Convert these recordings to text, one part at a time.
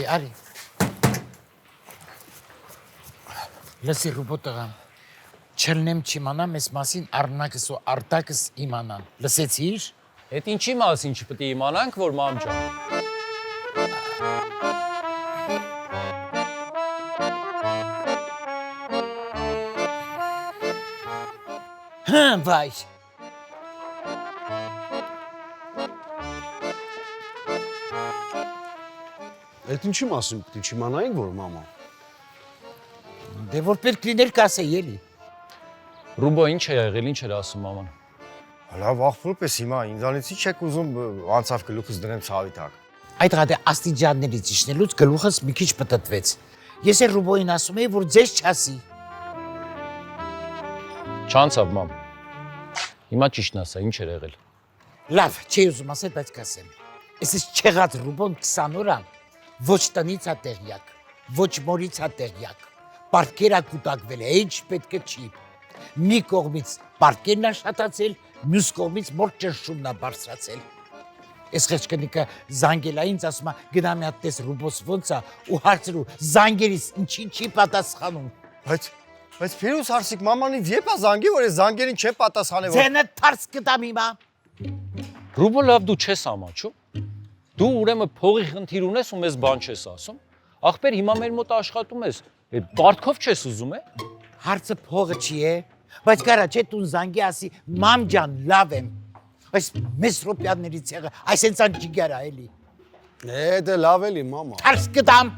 Արի։ Լսի ռոբոտը չլնեմ չիմանամ ես մասին առնակս ու արտակս իմանան։ Լսեցիր։ Էդ ինչի մասին չպետք է իմանանք, որ մամ ջան։ Վայ։ Այդ ինչի մասին պետք է չիմանայինք, որ մամա։ Դե որ պետք լիներ կասեի էլի։ Ռուբո ինչ է եղել, ինչ էր ասում մաման։ Լավ, աղբորպես հիմա ինձանից չեք ուզում անցավ գլուխս դնեմ ցավի տակ։ Այդ ղադե աստիճաններից իջնելուց գլուխս մի քիչ պտտվեց։ Ես էլ Ռուբոյին ասում էի, որ ձեզ չասի։ Չանցավ մամ։ Հիմա ճիշտն ասա, ինչ էր եղել։ Լավ, չի ուզում ասել, բայց կասեմ։ Էս չեղած Ռուբոն 20 օր ոչ տնից է տեղյակ, ոչ մորից է տեղյակ։ Պարտքերը կուտակվել է, ինչ պետք է չի։ Մի կողմից պարտքերն է շատացել, մյուս կողմից մոր ճնշումն է բարձրացել։ Այս խեղճկնիկը զանգել է ինձ, ասում է գնա մի հատ տես Ռուբոս ոնց է ու հարցրու զանգերից ինչի չի պատասխանում։ Բայց Ֆիրուս հարսիկ մամանից եպա զանգի, որ այս զանգերին չէ պատասխանել։ Ձենը թարս կտամ հիմա։ Ռուբո լավ դու չես ամաչում։ Դու ուրեմն փողի խնդիր ունես ու մեզ բան չես ասում։ Ախպեր հիմա մեր մոտ աշխատում ես, այդ պարտքով չես ուզում է։ Հարցը փողը չի է, բայց կարա չէ տուն զանգի ասի մամ ջան լավ եմ։ Այս մեծ ռոպյաններից եղը, այսենցան ջիգարա էլի։ Դե լավ էլի մամա։ Թարս կտամ։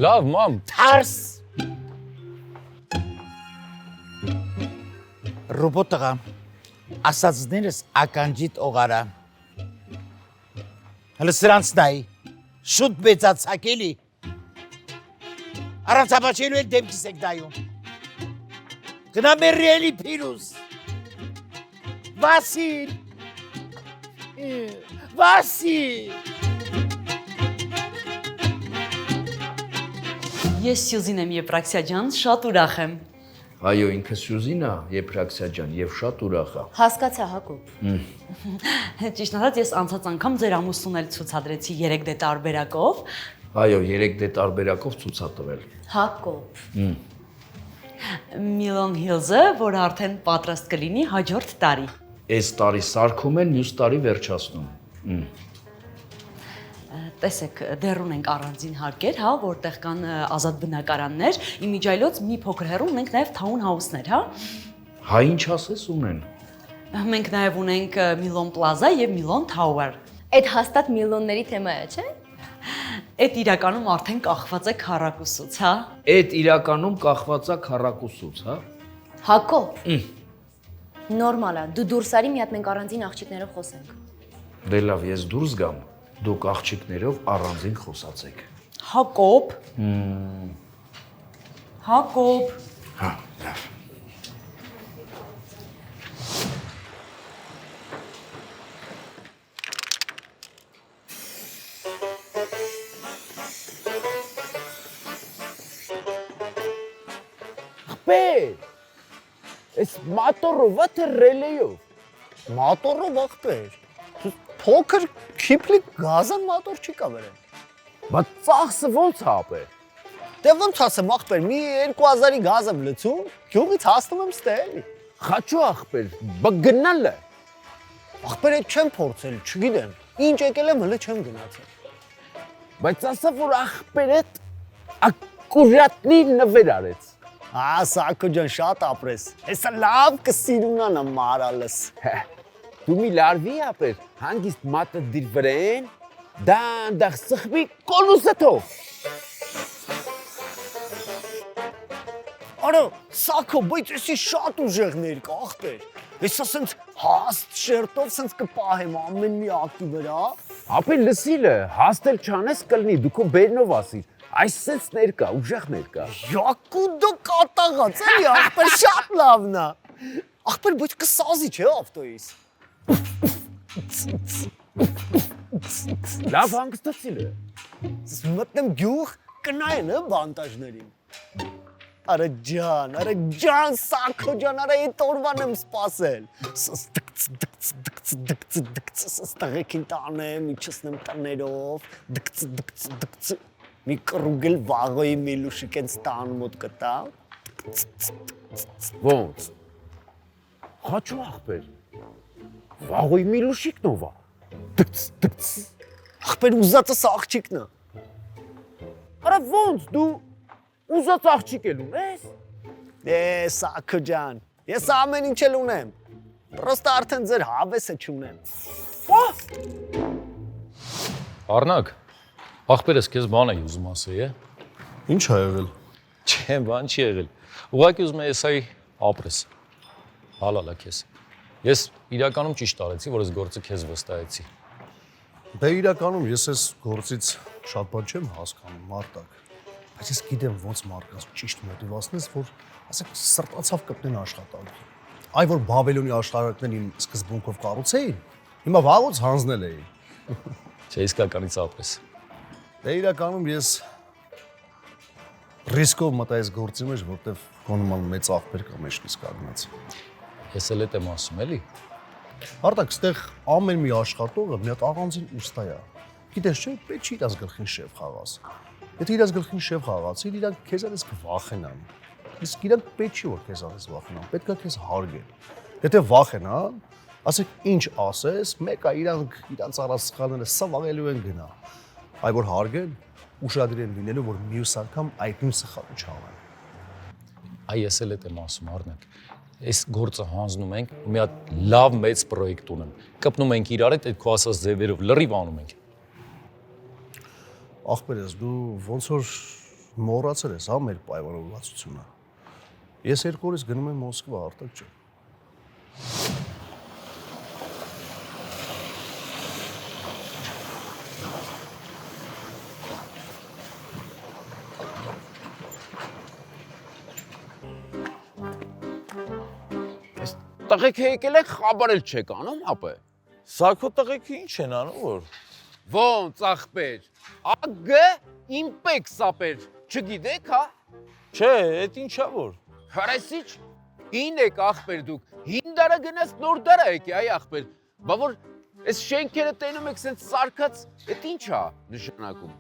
Լավ մամ։ Թարս։ Ռոբոտը ասածներս ականջիտ օղարա։ Հələ սրանց նայի, շուտ բեցացակ էլի։ Առանց ապաչելու էլ դեմքիս եք դայում։ Գնա մերի էլի Փիրուս։ Վասիլ։ Ես Սյուզին եմ Եփրաքսիա ջան, շատ ուրախ եմ։ Այո, ինքը Սյուզին է, Եփրաքսիա ջան, եւ շատ ուրախ է։ Հասկացա Հակոբ։ Ճիշտ ասած, ես անցած անգամ ձեր ամուսնուն էլ ցուցադրեցի 3D տարբերակով։ Այո, 3D տարբերակով ցույց է տվել։ Հակոբ։ Միլոն Հիլզը, որ արդեն պատրաստ կլինի հաջորդ տարի։ Այս տարի սարքում են, մյուս տարի վերջացնում։ Տեսեք, դեռ ունենք առանձին հարկեր, հա, որտեղ կան ազատ բնակարաններ, իմիջայլոց մի փոքր հեռու ունենք նաև town house-ներ, հա։ Հա ինչ ասես ունեն։ Մենք նաև ունենք Միլոն Plaza եւ Միլոն Tower։ Այդ հաստատ միլիոնների թեմա է, չէ՞։ Այդ իրականում արդեն կախված է քառակուսուց, հա։ Այդ իրականում կախված է քառակուսուց, հա։ Հակոբ։ Նորմալ է, դու դուրս արի, մի հատ մենք առանձին աղջիկներով խոսենք։ Դե լավ, ես դուրս գամ, դուք աղջիկներով առանձին խոսացեք։ Հակոբ։ Հակոբ։ Հա, լավ։ Էս մոտորովա թե ռելեյով։ Մոտորով ախպեր։ Փոքր քիփլիկ գազան մոտոր չի կա վերեն։ Բայց ծախսը ո՞նց է ապեր։ Դե ոնց ասեմ ախպեր, մի 2000-ի գազը լցում, գյուղից հասնում եմ ստել։ Խաչու ախպեր, բա գնալը։ Ախպեր այդ չեմ փորձել, չգիտեմ։ Ինչ եկել եմ հələ չեմ գնացել։ Բայց ասա որ ախպերդ ակուրատնի նվեր արեց։ Սակո ջան, շատ ապրես։ Հեսա լավ կսիրունանա մարալս։ Դու մի լարվի ապեր, հանգիստ մատը դիր վրեն, դանդաղ սխվի կոլուսը թով։ Արա, սակո, բայց էսի շատ ուժեղներ կա, ախպեր։ Հեսա սենց հաստ շերտով սենց կպահեմ ամեն մի ակի վրա։ Ապեր լսիլը, հաստել չանես կլնի, դու քո բերնով ասիր։ Այս սենց ներկա, ուժեղ ներկա։ Յակու դու կատաղած էլի, ախպեր շատ լավն է։ Ախպեր, բայց կսազի չէ ավտոյիս։ Լավ հանգստացիլը։ Մտնեմ գյուղ, կնայեն բանտաժներին։ Արա ջան, սակո ջան, արա այդ օրվան եմ սպասել։ Դկց, տղեկին տանեմ, իջեցնեմ տներով, դկց, մի կռուգել վաղոյի միլուշիկ են ստան մոտ կտա։ Ոնց։ Խաչու ախպեր։ Վաղոյի միլուշիկն ով է։ Դկց։ Ախպեր ուզածս աղջիկն է։ Արա ոնց դու ուզած աղջիկ էլ ունես։ Սակո ջան, ես ամեն ինչ էլ ունեմ։ Պրոստը արդեն ձեր հավեսը չունեմ։ Առնակ, ախպերս քեզ բան էի ուզում ասեի, է։ Ինչ ա եղել։ Չէ, բան չի եղել։ Ուղղակի ուզում եմ էսայի ապրես։ Հալալա քեզ։ Ես իրականում ճիշտ արեցի, որ այս գործը քեզ վստահեցի։ Դե իրականում ես այս գործից շատ բան չեմ հասկանում, Մարտակ։ Բայց ես գիտեմ ոնց մարդկանց ճիշտ մոտիվացնես, որ ասեք սրտացավ կպնեն աշխատանք։ Այ որ Բաբելոնի աշխարհակներն իմ սկզբունքով կառուցեին, հիմա վաղուց հանձնել էին։ Չէ, իսկականից ապրես։ Դե իրականում ես ռիսկով մտա այս գործի մեջ, որտեվ կոնոմալ մեծ աղբեր կա մեջքից կանգնած։ Ես էլ եմ ասում, էլի։ Արտակ, ստեղ ամեն մի աշխատողը մի հատ առանձին ուստա է։ Գիտես չէ, պետք չի իրաց գլխին շեֆ խաղաս։ Եթե իրաց գլխին շեֆ խաղացիր, իրանք քեզանից կվախենան։ Իսկ իրանք պետք չի որ քեզանից վախենան, պետք է քեզ հարգեն։ Եթե վախենան, ասեք ինչ ասես, մեկը իրանց առասխալները սավաղելու են գնա։ Այ որ հարգեն, ուշադիր են լինելու, որ մյուս անգամ այդ նույն սխալը չանեն։ Այ ես էլ եմ ասում, Առնակ։ Այս գործը հանձնում ենք, մի հատ լավ մեծ պրոյեկտ ունեմ։ Կպնում ենք իրար հետ այդ քո ասած ձևերով լրիվ անում ենք։ Ախպերես, դու ոնց որ մոռացել ես, հա, մեր պայմանավորվածությունը։ Ես 2 օրից գնում եմ Մոսկվա, Արտակ ջան։ Տղեկ եկել եք խաբարել չեք անում, ապե։ Սակո տղեկը ինչ են անում որ։ Ոնց ախպեր։ Ագը իմպեքս ապեր, չգիտեք, հա։ Չէ, այդ ինչա որ։ Հարեսիչ, ին եք ախպեր դուք, 5 դարը գնաց նոր դարը եկի, այ ախպեր։ Բա որ այս շենքերը տենում եք սենց սարկած, այդ ինչա նշանակում։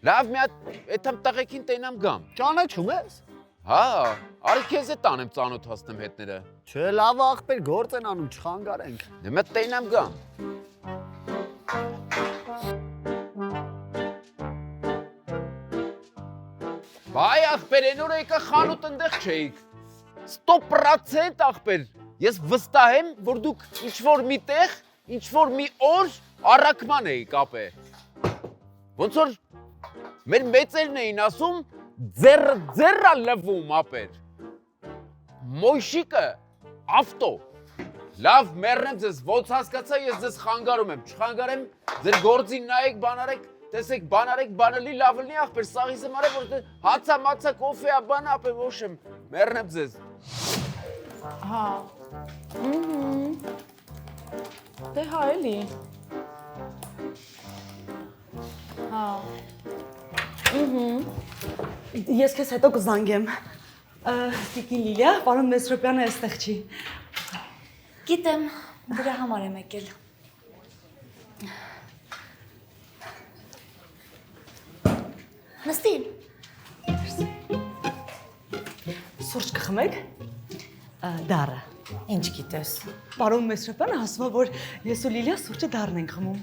Լավ մի հատ այդ տղեկին տենամ գամ։ Ճանաչում ես։ Հա, արի քեզ է տանեմ ծանոթ հասնեմ հետները։ Չէ, լավ ախպեր, գործ են անում, չխանգարենք։ Դե մետ տենամ գամ։ Բայ ախպեր, այն օրը եկա խանութ ընդեղ չէիք։ 100% ախպեր, ես վստահ եմ, որ դուք ինչ-որ մի տեղ, ինչ-որ մի օր առակման էիք ապե։ Ոնց որ մեր մեծերն էին ասում, ձեռը լվում ապեր։ Մոյշիկը, ավտո։ Լավ, մեռնեմ ձեզ, ոնց հասկացա, ես ձեզ խանգարում եմ, չխանգարեմ, ձեր գործին նայեք, բան արեք, տեսեք, բան արեք, բանալի լավ լնի ախպեր, սաղիս եմ արեք, որ հացա, մացա, կոֆեա, բան ապե, ոչ եմ, մեռնեմ ձեզ։ Հա։ Դե հա էլի։ Հա։ Ես քեզ հետո կզանգեմ։ Տիկին Լիլիա, պարոն Մեսրոպյանը այստեղ չի։ Գիտեմ, դրա համար եմ եկել։ Նստին։ Սուրճ կխմեք։ Դարը։ Ինչ գիտես։ Պարոն Մեսրոպյանը ասում է, որ ես ու Լիլիա սուրճը դարն ենք խմում։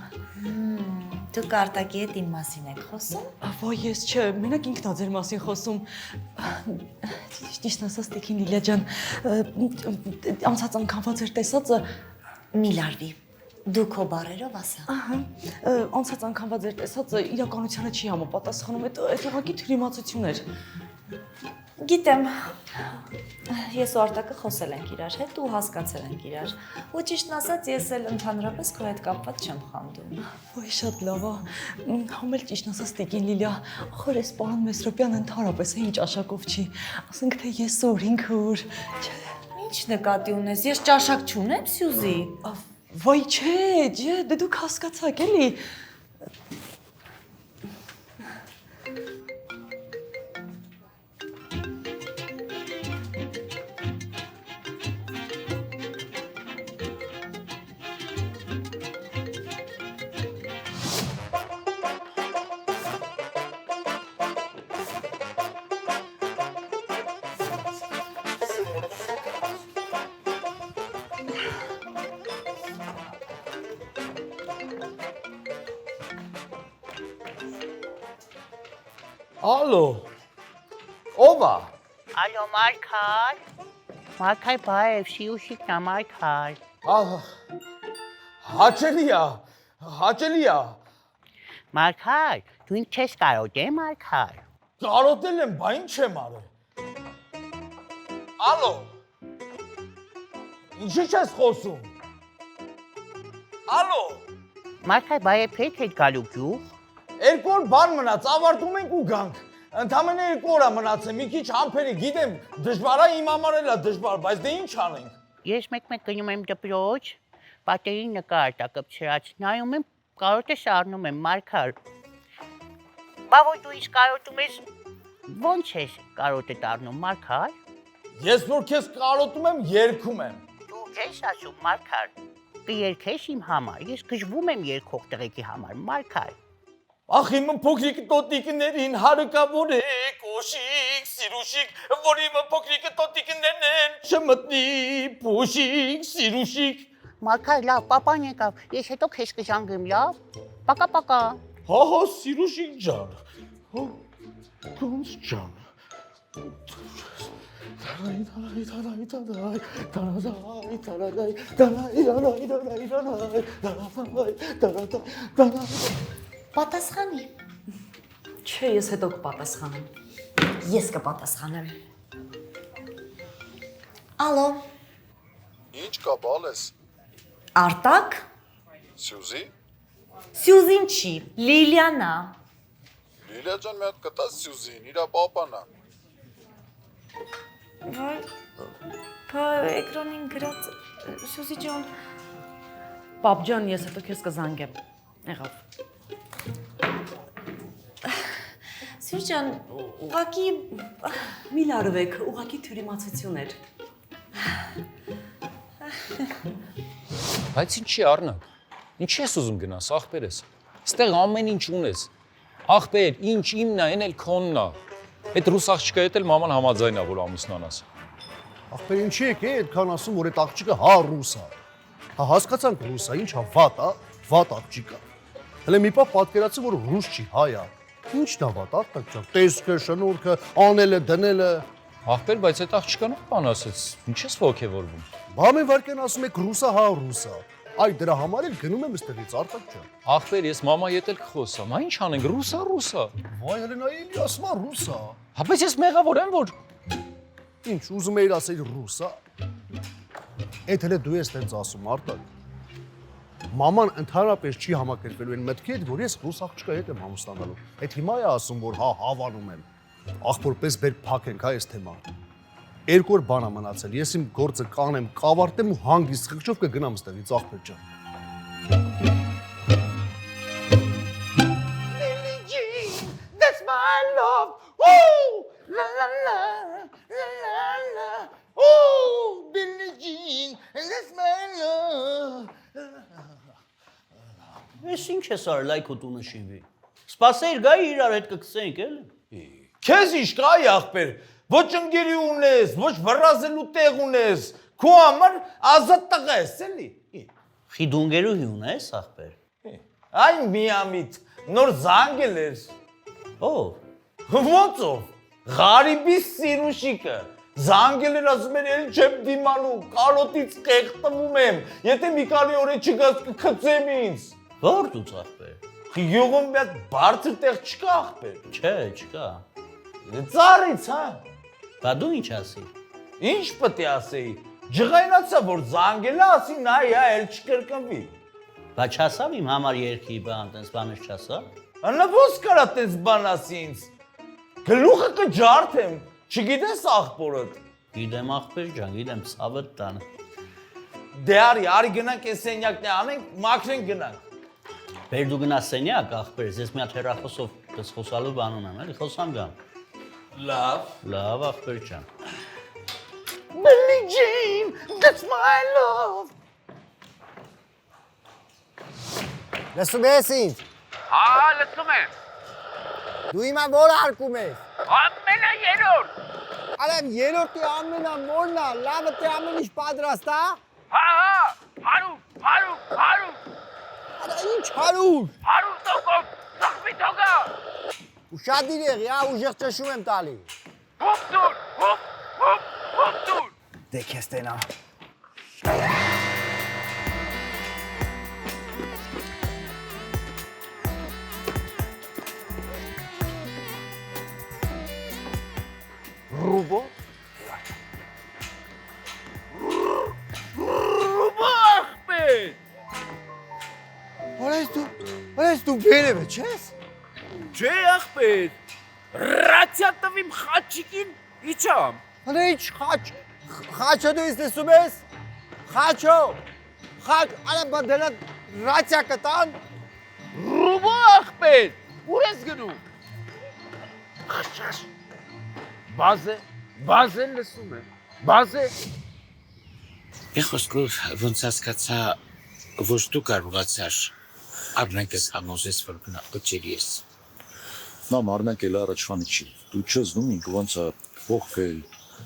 Դուք արտակի հետ իմ մասին եք խոսում։ Ոայ, ես չէ, մենակ ինքն ա ձեր մասին խոսում։ Ճիշտ ասած, տիկին Լիլիա ջան, անցած անգամվա ձեր տեսածը Մի լարվի։ Դու քո բարերով ասա։ ահա, անցած անգամվա ձեր տեսածը իրականությանը չի համապատասխանում, այդ ուղղակի թյուրիմացություն էր։ Գիտեմ։ Ես ու Արտակը խոսել ենք իրար հետ ու հասկացել ենք իրար։ Ու ճիշտն ասած, ես էլ ընդհանրապես քո հետ կապված չեմ խանդում։ Ոայ, շատ լավ է։ Համել ճիշտն ասած, տիկին Լիլիա, ախոր էս պարոն Մեսրոպյանը ընդհանրապես ինչ աշակով չի։ Ասենք թե ես ուր, ինքը ուր։ Չէ։ Ինչ նկատի ունես, ես ճաշակ չունեմ, Սյուզի։ Ոայ, չէ, դե դուք հասկացաք էլի։ Ալո։ Ո՞վ է։ Ալո, Մարգար։ Մարգար բայև, շիուշիկն է Մարգար։ Հաճելի է։ Մարգար, դու ինձ չես կարոտել, Մարգար։ Կարոտել եմ, բա ինչ եմ արել։ Ալո։ Ինչի՞ չես խոսում։ Ալո։ Մարգար բայև հետ հետ գալու գյուղ։ Երկու օր բան մնաց, ավարտում ենք ու գանք։ Ընդամենը 2 օր է մնացել, մի քիչ համբերի, գիտեմ, դժվար է իմ համար էլ է դժվար, բայց դե ինչ անենք։ Ես մեկ-մեկ գնում եմ դպրոց, պատերի նկար տակպչրած, նայում եմ, կարոտես առնում եմ, Մարգար։ Բա որ դու ինձ կարոտում ես, ո՞նց ես կարոտդ առնում, Մարգար։ Ես որ քեզ կարոտում եմ, երգում եմ։ Դու չես ասում, Մարգար։ Կերքես իմ համար, ես գժվում եմ երգող տղեկի համար, Մարգար։ Ախ իմ փոքրիկ տոտիկներին հարկավոր է կոշիկ, սիրուշիկ, որ իմ փոքրիկ տոտիկներն են չմտնի, փոշիկ, սիրուշիկ։ Մարգար, լավ, պապան եկավ, ես հետո քեզ կժանգեմ, լավ։ Պակա։ Հա, սիրուշիկ ջան։ Հո, ոնց ջան։ Պատասխանի։ Չէ, ես հետո կպատասխանեմ։ Ես կպատասխանեմ։ Ալո, Ինչ կա, բալես։ Արտակ։ Սյուզի։ Սյուզին չի, Լիլիանա։ Լիլիա ջան, մի հատ կտած Սյուզին, իրա պապանա։ Բա էկրանին գրած Սյուզի ջան։ Պապ ջան, ես հետո քեզ կզանգեմ։ Եղավ։ Սյուզ ջան, ուղղակի Մի լարվեք, ուղղակի թյուրիմացություն էր։ Բայց ինչի առնակ։ Ինչի ես ուզում գնաս, ախպերես։ Ստեղ ամեն ինչ ունես։ Ախպեր, ինչ իմն է, այն էլ քոնն է։ Այդ ռուս աղջիկը հետ էլ մաման համաձայն է, որ ամուսնանաս։ Ախպեր ինչի եք այդքան ասում, որ այդ աղջիկը հա ռուս է։ Հա հասկացանք ռուս է, ինչա վատ է, վատ աղջիկ է։ Հələ մի պահ պատկերացի, որ ռուս չի, հայ է։ Ինչն է վատ, Արտակ ջան, տեսքը, շնորհքը, անելը, դնելը։ Ախպեր, բայց այդ աղջիկան բան ասեց, ինչ ես ոգևորվում։ Բա մի վարկան ասում եք ռուսա, հա ռուսա։ Այ դրա համար էլ գնում եմ այստեղից, Արտակ ջան։ Ախպեր, ես մամա հետ էլ կխոսամ, հա ինչ անենք, ռուսա։ Վայ Հելենայի, էլի ասում է ռուսա։ Հա բայց ես մեղավոր եմ, որ Ինչ, ուզում էիր ասել ռուսա։ Այդ հələ դու ես տենց ասում, Արտակ։ Մաման ընդհանրապես չի համակերպելու այն մտքի հետ, որ ես ռուս աղջկա հետ եմ ամուսնանալու։ Այդ հիմա է ասում, որ հա հավանում եմ։ Աղբորպես բեր փակենք հա այս թեման։ 2 օր բան է մնացել։ Ես իմ գործը կանեմ, կավարտեմ ու հանգիստ խղճով կգնամ ստեղից, աղբեր ջան։ That's my love. Woo! La la la. La la Ես ինչ ես արել այ քո տունը շինվի։ Սպասեիր գա իրար հետ կգցենք էլի։ Քեզ ինչ կա այ ախպեր։ Ոչ ընկերի ունես, ոչ վռազելու տեղ ունես։ Քո համար ազատ տղա ես էլի։ Խի դու ընկերուհի ունես ախպեր։ Այն միամիտ նոր զանգել էր։ Ո՞վ։ Ոնց ով։ Ղարիբի Սիրուշիկը զանգել էր ասում էր էլ չեմ դիմանում, կարոտից խեղտվում եմ, եթե մի քանի օր չգաս կգցեմ ինձ։ Ո՞ր դու ախպեր։ Յուղում մի հատ բարձր տեղ չկա ախպեր։ Չէ, չկա։ Ծառից, հա։ Բա դու ինչ ասի։ Ինչ պետք է ասեի։ Ջղայնացա որ զանգել է, ասի նա էլ չկրկնվի։ Բա չասավ իմ համար երկի բան, տես բաներ չասավ։ Անա ոնց կարա տես բան ասի ինձ։ Գլուխը կջարդեմ, չգիտես աղբորդ։ Գիտեմ ախպեր ջան, գիտեմ ցավդ տան։ Դե արի գնանք այս սենյակն է անենք, մաքրենք գնանք։ Բեր դու գնաս սենյակ ախպեր, ես մի հատ հեռախոսով դες խոսալու բան ունեմ, էլի խոսամ գամ։ Լավ։ Լավ ախպեր ջան։ Billie Jean, that's my love։ Լսում ես ինձ։ Հա, լսում եմ։ Դու հիմա որ արկում ես։ Ամենաերորդ։ Արեմ երրորդի ամենամորն է, լավը թե ամեն ինչ պատրաստ է։ Հա, հարու։ Արա ինչ 100։ 100%, ծխվի թողա։ Ու շատ իրեղի, հա, ուժեղ ճշում եմ տալի։ Հոպ դուր։ Դե քեզ տենա։ Ռուբո։ Որես դու բերև չես։ Չէ ախպեր։ Ռացիա տվիմ խաչիկին իջամ։ Հələ ինչ խաչը դու ես լսում ես։ Խաչո։ Խաչ, արա բադելա ռացիա կտան։ Ռուբո ախպեր։ Ուր ես գնում։ Բազե լսում եմ։ Բազե։ Ეხոսքով ոնց հասկացա, ոչ դու կարողացար առնեկս համոզես, որ գնա կճերի ես։ Նա մարնակ էլ առաջվանի չի։ Դու չես դու ինքը ոնց է փոխվել,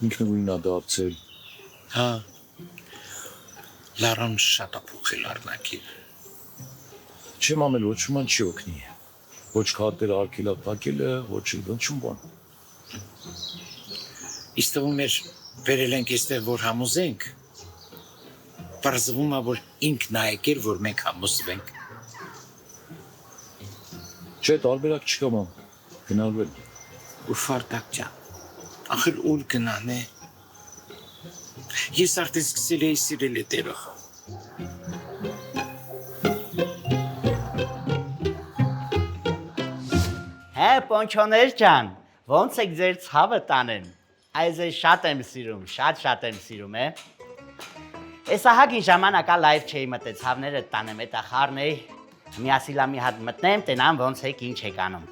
ինքնուրույն է դարձել։ Հա։ Լարան շատ է փոխել առնակի։ Չեմ ամել ոչ ման չի օգնի։ Ոչ քարտերը արկելա փակելը, ոչ ինչ բան։ Իսկ թվում էր վերել ենք այստեղ, որ համոզենք։ Պարզվում է, որ ինքն է եկել, որ մենք համոզվենք։ Չէ, տարբերակ չկա ման։ Գնալվել։ Ու Ֆարտակ ջան, ախր ուր գնան է։ Ես արդեն սկսել էի սիրել այդ երեխա։ Հե, պոնչոներ ջան, ոնց եք ձեր ցավը տանեն։ Այս շատ եմ սիրում, շատ եմ սիրում, է։ Այս ահագին ժամանակա լայվ չէի մտել ցավները տանեմ, էտա խառն էի։ Միասիլա մի հատ մտնեմ, տենամ ոնց եք ինչ եք անում։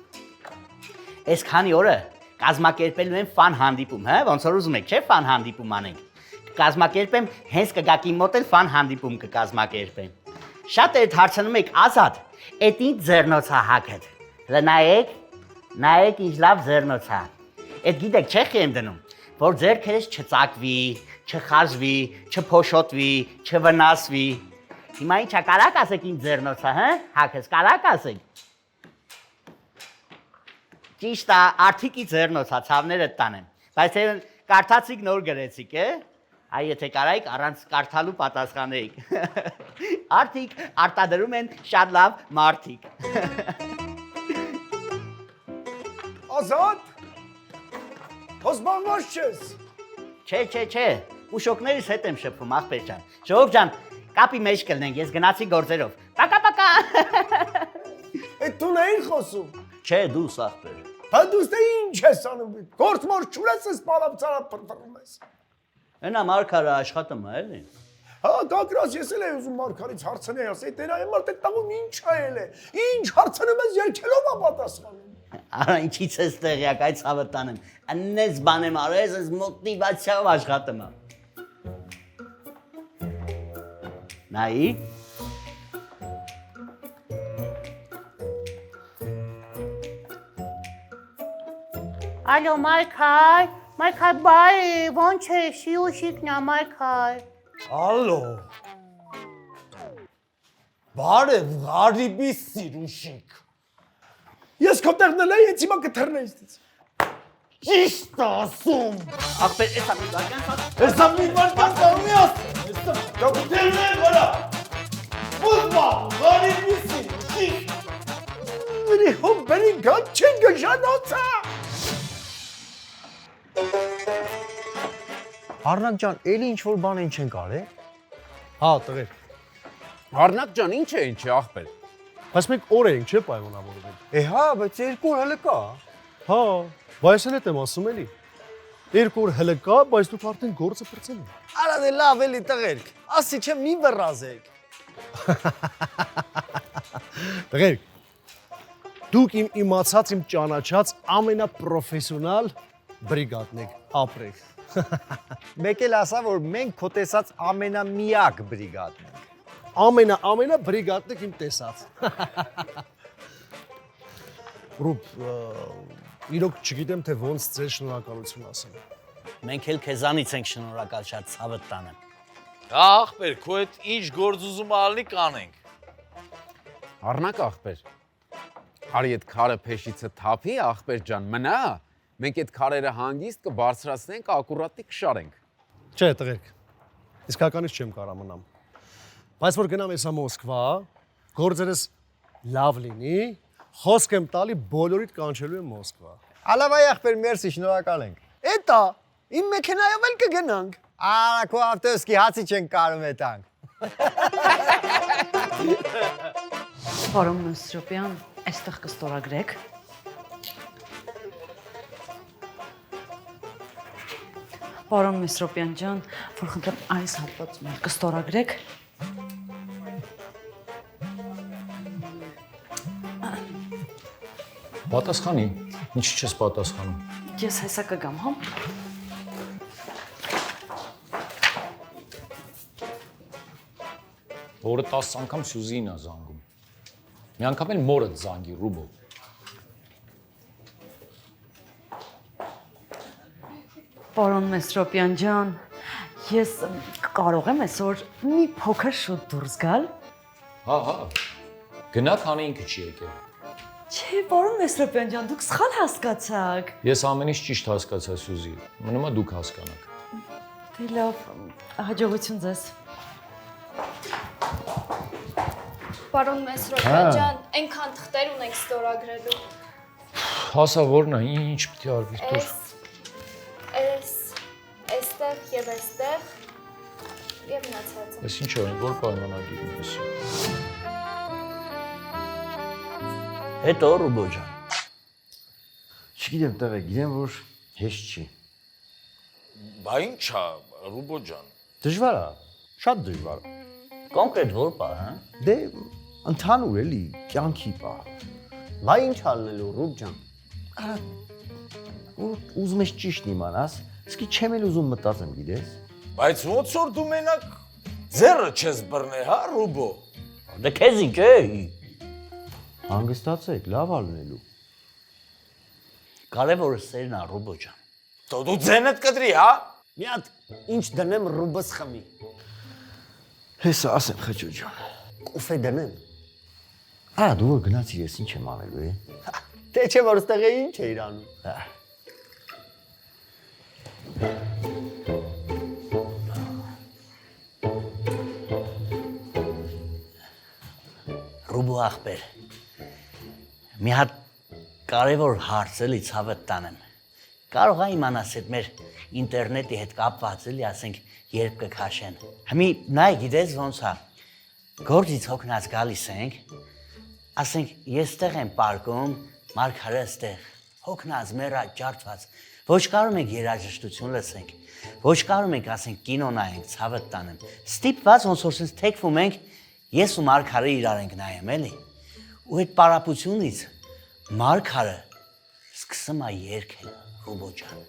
Այս քանի օրը կազմակերպելու եմ ֆան հանդիպում, հա, ոնց որ ուզում եք, չէ՞, ֆան հանդիպում անենք։ Կազմակերպեմ, հենց կգակի մոտ էլ ֆան հանդիպում կկազմակերպեմ։ Շատ էդ հարցնում եք ազատ, էդ ինչ ձեռնոցա հակդ։ Նայեք ինչ լավ ձեռնոցա։ Էդ գիտեք չեխի եմ դնում, որ ձեռքերս չծակվի, չխազվի, չփոշոտվի, չվնասվի։ Հիմա ինչա կարակ ասեք ինչ ձեռնոցա, հա? Հակես կարակ ասեք։ Ճիշտ է, արդիկի ձեռնոցա, ցավները տանեմ։ Բայց թե կարդացիք նոր գրեցիք, է։ Այ եթե կարայիք առանց կարդալու պատասխանեիք։ Արդիկ արտադրում են շատ լավ մարդիկ։ Ազատ։ Հոսբանված չես։ Չէ, ուշոկներիս հետ եմ շփվում, ախպեր ջան։ Ժողով ջան, կապի մեջ կլնենք, ես գնացի գործերով։ Պակա։ Այդ դու նեին խոսում։ Չէ, դու ախպեր։ Հա դու ստե ինչ ես անում։ Գործ մոր չունես ես բալապցարա փրփռում ես։ Այնա մարգարը աշխատում է, էլի։ Հա, դակրաս ես էլ եմ ուզում մարգարից հարցնել, ասեի տերա եմ արդ տաղում ինչ այել է։ Ինչ հարցնում ես երկելով է պատասխանում։ Արա ինչից ես տեղյակ այդ ցավը տանեմ։ Աննես բան եմ արել, ես մոտիվացիայով աշխատում եմ։ Նայի։ Ալո, Մայքայ, Մայքայ, բայ, ոնց ես, Սիրուշիկն է, Մայքայ։ Ալո։ Բարև, Ղարիբի Սիրուշիկ։ Ես քո տեղն էլ էի, հիմա կթռնեի ստից։ Ճիշտ ասում։ Ախպեր, էսա մի բական, Հեսա մի բան կարում ես։ Հեսա դոկտերներ վրա։ Ոզմա, Ղարիբի Սիրուշիկ։ Մերի հոբերի գաչ չեն գժանոցա։ Արնակ ջան, էլի ինչ որ բան չեն կարել։ Հա, տղեր։ Արնակ ջան, ինչ է ախպեր։ Բայց մենք օր էինք, չէ՞ պայմանավորվել։ Հա, բայց 2 օր հələ կա։ Հա, բայց էլ եմ ասում էլի։ 2 օր հələ կա, բայց դուք արդեն գործը բրցել եք։ Արա դե լավ էլի տղերք։ Ասի չէ մի վռազեք։ Տղեր, դուք իմ իմացած, իմ ճանաչած ամենապրոֆեսիոնալ բրիգադն եք, ապրեք։ Մեկ էլ ասա, որ մենք քո տեսած ամենամիակ բրիգադն ենք։ Ամենա բրիգադն եք իմ տեսած։ Ռուբ, իրոք չգիտեմ, թե ոնց ձեր շնորհակալություն ասեմ։ Մենք էլ քեզանից ենք շնորհակալ շատ ցավդ տանը։ Ախպեր, քո այդ ինչ գործ ուզում ալնի կանենք։ Արնակ ախպեր։ Արի այդ քարը փեշիցը թափի, ախպեր ջան, մնա։ Մենք այդ քարերը հանգիստ կբարձրացնենք, ակուրատի կշարենք։ Չէ, տղերք, իսկականից չեմ կարա մնամ։ Բայց որ գնամ եսա Մոսկվա, գործերս լավ լինի, խոսք եմ տալի բոլորիդ կանչելու եմ Մոսկվա։ Ալավայ ախպեր, մերսի, շնորհակալ ենք։ Էտա, իմ մեքենայով էլ կգնանք։ Արա, քո ավտոսկի հացի չենք կարում էտանք։ Պարոն Մեսրոպյան, այստեղ կստորագրեք։ Պարոն Մեսրոպյան ջան, որ խնդրեմ այս հատվածում կստորագրեք։ Պատասխանի, ինչի չես պատասխանում։ Ես հեսա կգամ, հա։ Օրը 10 անգամ Սյուզին է զանգում։ Մի անգամ էլ մորդ զանգի, Ռուբո։ Պարոն Մեսրոպյան ջան, ես կարող եմ այսօր մի փոքր շուտ դուրս գալ։ Հա, գնա քանի ինքը չի եկել։ Չէ, պարոն Մեսրոպյան ջան, դուք սխալ հասկացաք։ Ես ամեն ինչ ճիշտ հասկացա Սյուզի, մնում է դուք հասկանաք։ Դե լավ, հաջողություն ձեզ։ Պարոն Մեսրոպյան ջան, այնքան թղթեր ունենք ստորագրելու։ Հասա որն է, ինչ պիտի արվի դուր։ Այստեղ եւ այստեղ եւ մնացածը։ Ես ինչ է, որ պայմանագիր ունես։ Հետո Ռուբո ջան։ Չգիտեմ, տղե, գիտեմ, որ հեշտ չի։ Բա ինչ է, Ռուբո ջան։ Դժվար է, շատ դժվար է։ Կոնկրետ որ բա, հա։ Դե ընդհանուր էլի, կյանքի պա։ Վայ ինչ ալնելու, Ռուբ ջան։ Արա, ուզում ես ճիշտ իմանաս, իսկի չեմ էլ ուզում մտածեմ, գիտես։ Բայց ոնց որ դու մենակ ձեռը չես բռնե, հա, Ռուբո։ Դե քեզ ինչ է։ Հանգստացեք, լավ ալնելու։ Կարևորը սերն է, Ռուբո ջան։ Դու ձենդ կտրի, հա։ Մի հատ ինչ դնեմ Ռուբս խմի։ Հեսա ասեմ, խճո ջան։ Կուֆե դնեմ։ Արա, դու որ գնացի, ես ինչ եմ անելու, Դե չէ որ ստեղ ինչ է իրանում։ Ռուբո ախպեր։ Մի հատ կարևոր հարց էլի ցավդ տանեմ։ Կարող է իմանաս այդ մեր ինտերնետի հետ կապված էլի, ասենք, երբ կքաշեն։ Հիմի նայ գիտես ոնց է։ Գործից հոգնած գալիս ենք, ասենք, ես ստեղ եմ պարկում, Մարգարը ստեղ, հոգնած, մեռած, ջարդված, ոչ կարող ենք երաժշտություն լսենք, ոչ կարող ենք, ասենք, կինո նայենք, ցավդ տանեմ, ստիպված ոնց որ սենց թեքվում ենք, ես ու Մարգարը իրար ենք նայեմ, էլի, ու այդ պարապությունից Մարգարը սկսում է երգել, Ռուբո ջան,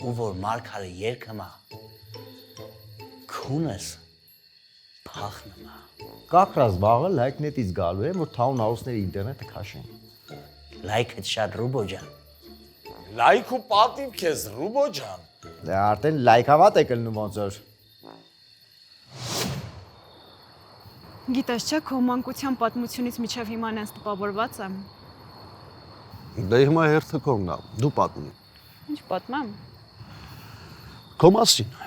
ու որ Մարգարը երգում է, քունս փախնում է։ Կակրած բաղը լայքնետից գալու եմ, որ թաուն հաուսների ինտերնետը քաշեն։ Լայքդ շատ Ռուբո ջան։ լայք ու պատիվ քեզ Ռուբո ջան։ Դե արդեն լայքավատ է կլնում ոնց որ։ Գիտես չէ, քո մանկության պատմությունից միջև հիմա նենց տպավորված եմ։ Դե հիմա հերթը քոնն է, դու պատմի։ Ինչ պատմեմ։ Քո մասին։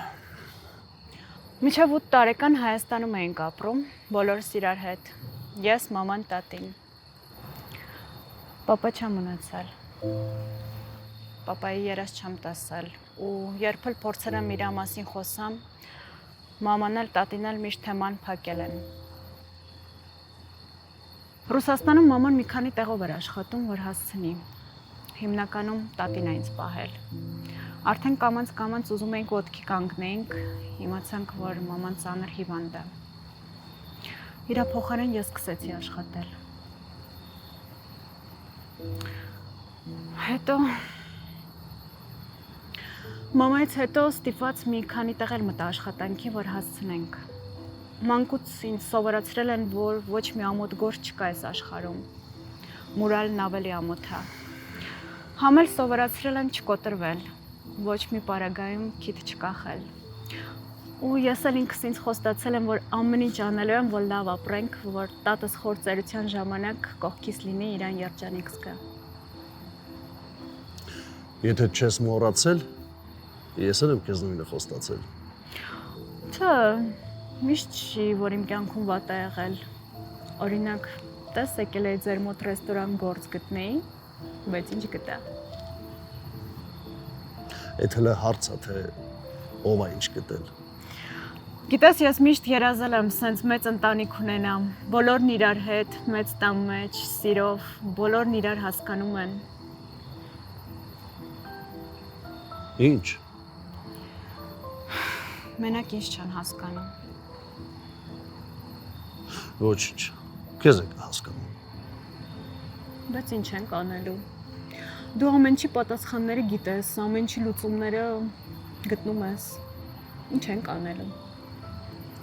Միջև 8 տարեկան Հայաստանում էինք ապրում, բոլորս իրար հետ։ Ես, մաման, տատին։ Պապա չեմ ունեցել։ Պապայի երաս չեմ տեսել ու երբ էլ փորձել եմ իր մասին խոսամ, մաման էլ տատին էլ միշտ թեման փակել են։ Ռուսաստանում մաման մի քանի տեղով էր աշխատում, որ հասցնի։ Հիմնականում տատին է ինձ պահել։ Արդեն կամած ուզում էինք ոտքի կանգնեինք, իմացանք, որ մաման ծանր հիվանդ է։ Իրա փոխարեն ես սկսեցի աշխատել։ Հետո մամայից հետո ստիպված մի քանի տեղ էլ մտա աշխատանքի, որ հասցնենք։ Մանկուց ինձ սովորացրել են, որ ոչ մի ամոթ գործ չկա այս աշխարհում։ Մուրալն ավելի ամոթ է։ Համ էլ սովորացրել են չկոտրվել, ոչ մի պարագայում քիթ չկախել։ Ու ես էլ ինքս ինձ խոստացել եմ, որ ամեն ինչ անելու եմ, որ լավ ապրենք, որ տատս խոր ծերության ժամանակ կողքիս լինի իրան երջանիկ զգա։ Եթե չես մոռացել, ես էլ եմ քեզ նույնը խոստացել։ Չէ, միշտ չի, որ իմ կյանքում վատ է եղել։ Օրինակ, տես եկել էի ձեր մոտ ռեստորան գործ գտնեի, բայց ինչ գտա։ Այդ հələ հարց է, թե ով է ինչ գտել։ Գիտես, ես միշտ երազել եմ սենց մեծ ընտանիք ունենամ, բոլորն իրար հետ, մեծ տան մեջ, սիրով, բոլորն իրար հասկանում են։ Ինչ։ Մենակ ինձ չեն հասկանում։ Ոչինչ, քեզ եք հասկանում։ Բայց ինչ ենք անելու։ Դու ամեն ինչի պատասխանները գիտես, ամեն ինչի լուծումները գտնում ես։ Ինչ ենք անելու։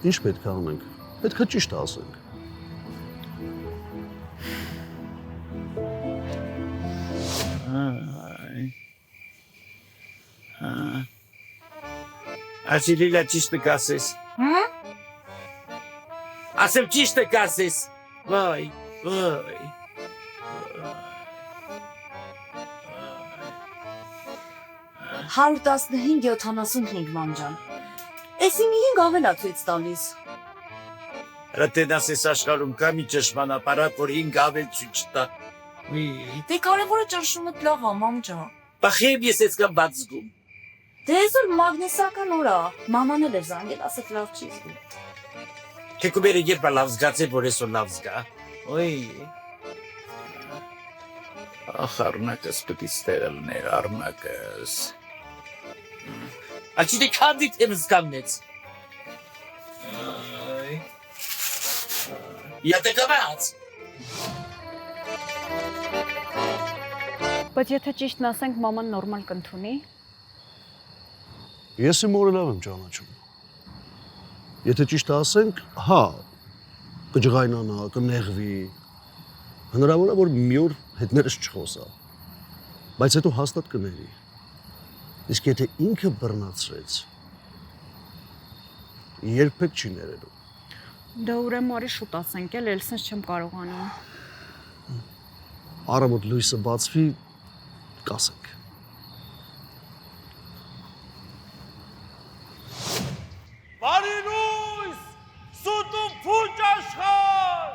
Ինչ պետք է անենք։ Պետք է ճիշտ ասենք։ Ասիլիլա ճիշտը կասես։ Ասեմ ճիշտը կասես։ Վայ։ 115.75 ման ջան։ Էսի մի 5 ավել է ցույց տալիս։ Ռտենաս ես աշխարհում կա մի ճշմարտապարատ, որ 5 ավել ցույց տա։ Դե կարևորը ճնշումը լավ է, մամ ջան։ Բախիებ ես ես կամ բաց զգում։ Դե այսօր մագնիսական օր է։ Մաման էլ էր զանգել, ասել լավ չի զգում։ Քեկուբերը երբ լավ զգացել, որ այսօր լավ զգա։ Ոյ։ Ախ, արնակս պետք է ստերելներ, արնակս։ Ալչի դե քանդիտ եմ զգամնեց։ Յատե կամած։ Բայց եթե ճիշտն ասենք, մաման նորմալ կընդունի։ Ես իմ օրը լավ եմ ճանաչում։ Եթե ճիշտ ասենք, հա, կջղայնանա, կնեղվի։ Հնարավոր է, որ մի օր հետներս չխոսա, բայց հետո հաստատ կների։ Իսկ եթե ինքը բռնացրեց, երբեք չի ներելու։ Դա ուրեմն արի շուտ ասենք, էլ սենց չեմ կարողանում։ Առավոտ լույսը բացվի, կասենք։ Բարի լույս, սուտ ու փուճ աշխարհ։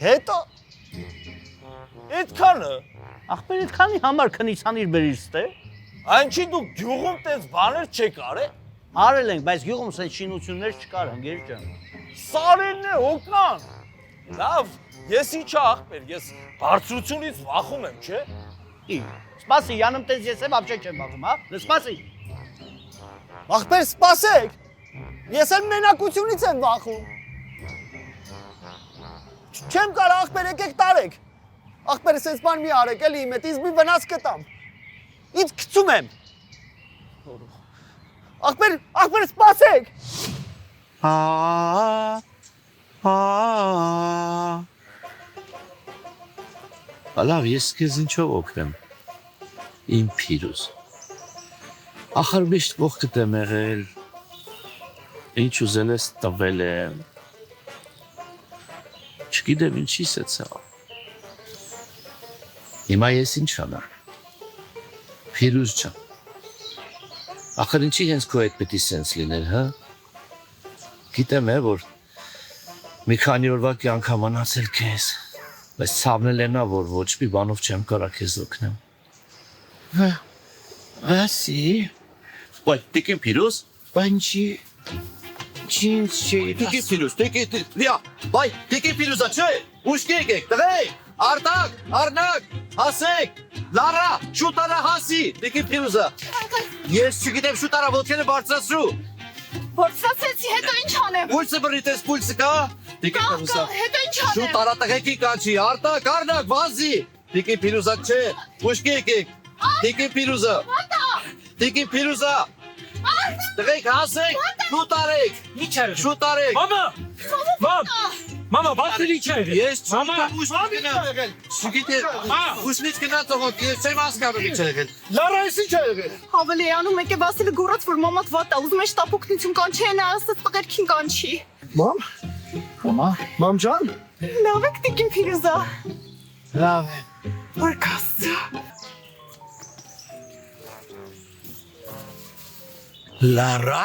Հետո Այդքանը Ախպեր այդքանի համար քնիցանիր բերիր ստե։ Այնչի դու գյուղում տես բաներ չեք արել։ Արել ենք, բայց գյուղում սենց շինություններ չկար, ընկեր ջան։ Սարերն է օկան։ Լավ, ես ի՞նչ ախպեր, ես բարձրությունից վախում եմ, չէ՞։ Սպասի, յանում տես ես եմ ապչե չեմ վախում, հա։ Սպասի։ Ախպեր, սպասեք։ Ես էլ մենակությունից եմ վախում։ Չեմ կարող ախպեր, եկեք տարեք։ Ախպեր, սենց բան մի արեք, էլի իմ հետ, ինձ մի վնաս կտամ։ Ինձ գցում եմ։ Ախպեր, սպասեք։ Լավ, ես քեզ ինչով օգնեմ։ Իմ Փիրուզ։ Ախր միշտ կողքդ եմ եղել։ Ինչ ուզել ես տվել եմ։ Չգիտեմ ինչի՞ս է ցավ։ Հիմա ես ինչ անեմ։ Փիրուզ ջան։ Ախր ինչի հենց քո հետ պետք է սենց լիներ, հա։ Գիտեմ որ մի քանի օրվա կյանք մնացել քեզ, բայց ցավն էլ նա որ ոչ մի բանով չեմ կարա քեզ օգնեմ։ Ասի։ Ոայ, տիկին Փիրուզ, բանջի Տիկին Փիրուզ, լիա, բայ, տիկին Փիրուզա չէ, ուշքի եկեք, տղեկ, Արտակ, Արնակ, հասեք, Լարա, շուտ արա հասի, տիկին Փիրուզա։ Ես չգիտեմ շուտ արա ոտքերը բարձրացրու։ Բարձրացեցի, հետո ինչ անեմ։ Պուլսը բռնիտես, պուլսը կա։ Տիկին Փիրուզա։ Հետո ինչ անեմ։ Շուտ արա տղեկի կանչի, Արտակ, Արնակ, վազի։ Տիկին Փիրուզա չէ, ուշքի եկեք, տիկին Փիրուզա։ Տիկին Փիրուզա։ Տղեկ հասեք, շուտ արեք։ Ինչ արեք։ Շուտ արեք։ Մամա, բացել ինչ ա եղել։ Ես չգիտեմ ուշնից գնա։ Չգիտեմ։ Ուշնից գնա թողոք, ես չեմ հասկանում ինչ ա եղել։ Լարա, ես ինչ ա եղել։ Ավելի անում եկե Վասիլը գոռաց, որ մամադ վատ է, ուզում է շտապօգնություն կանչի, նա ասաց տղերքին կանչի։ Մամ ջան։ Լավ եք տիկին Փիրուզա։ Լավ է։ Որքաստու։ Լարա։